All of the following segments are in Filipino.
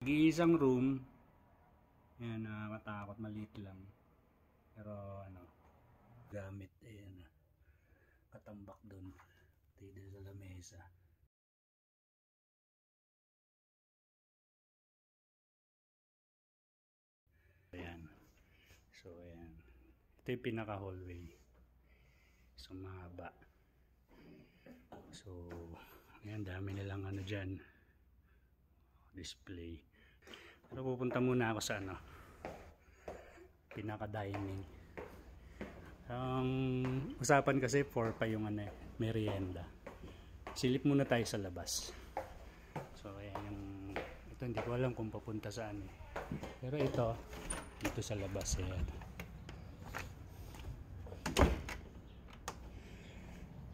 Nag-iisang room. Ayan, matakot, maliit lang. Pero ano, gamit, ayan, katambak dun. Dito sa lamesa. Ayan. So, ayan. Ito yung pinaka-hallway. So, mahaba. So, ayan, dami nilang ano dyan. Display. Pero pupunta muna ako sa ano, pinaka-dining. Ang usapan kasi 4 pa yung ano, merienda. Silip muna tayo sa labas. So, ayan yung, ito hindi ko alam kung papunta saan eh. Pero ito, dito sa labas, ayan.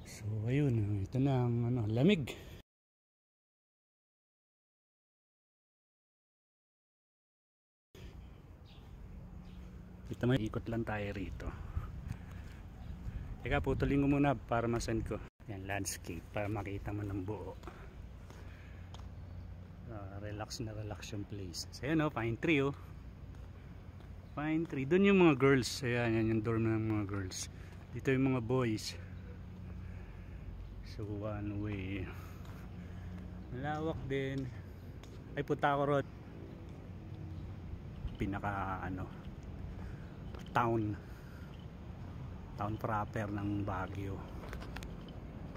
So, ayun, ito na ang ano, lamig. Ito, may ikot lang tayo rito. Teka, putulin ko muna para masend ko. Yan, landscape, para makita mo ng buo. Relax na relax yung place. So, ayan o, pine tree o. Pine tree. Doon yung mga girls. Ayan, yan yung dorm ng mga girls. Dito yung mga boys. So, one way. Malawak din. Ay, punta ako road. Pinaka, ano, town proper ng Baguio.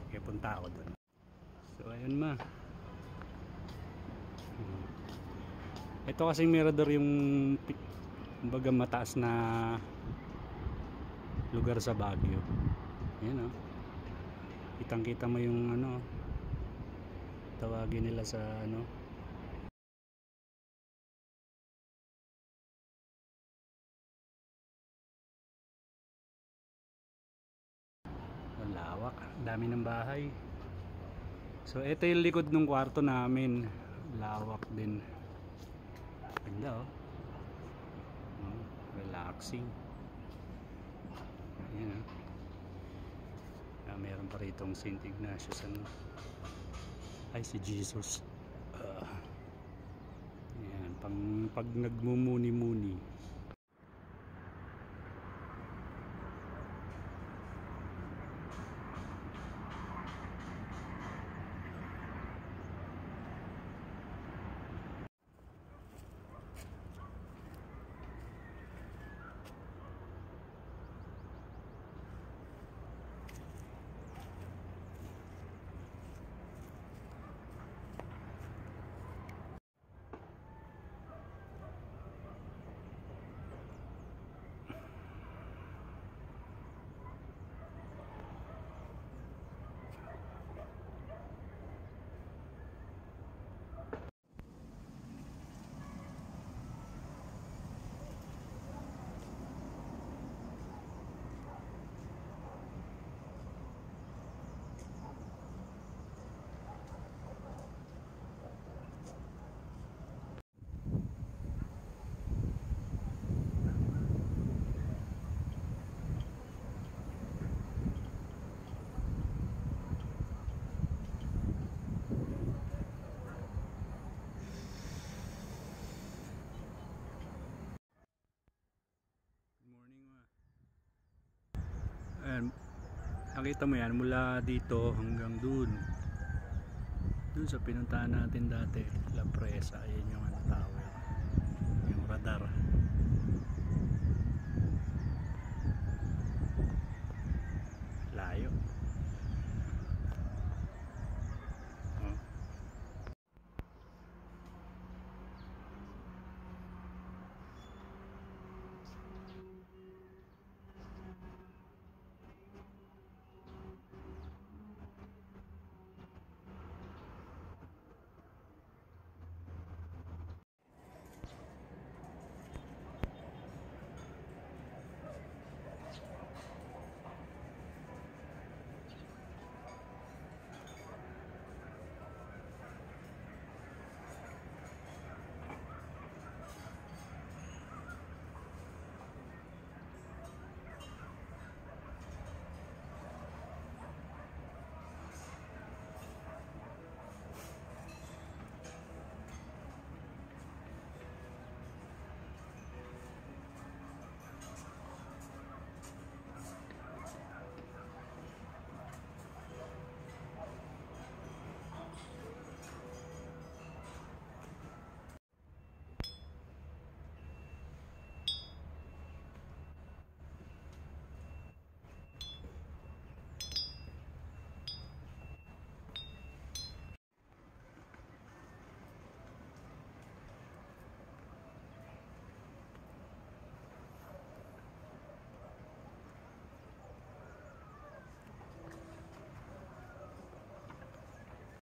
Kaya punta ako doon. So ayun ma. Ito kasing mirador yung kumbaga mataas na lugar sa Baguio. Ayan o. Kitang kita mo yung ano, tawagin nila sa ano, lawak, dami ng bahay. So ito yung likod ng kwarto namin, lawak din, ganda oh. Relaxing. Ayan oh. Meron pa rito ang St. Ignatius ano? Ay si Jesus. Ayan, pag nagmumuni-muni. Ayan, nakita mo yan mula dito hanggang dun sa pinuntahan natin dati, La Presa. Ayan yung ano, tower, yung radar.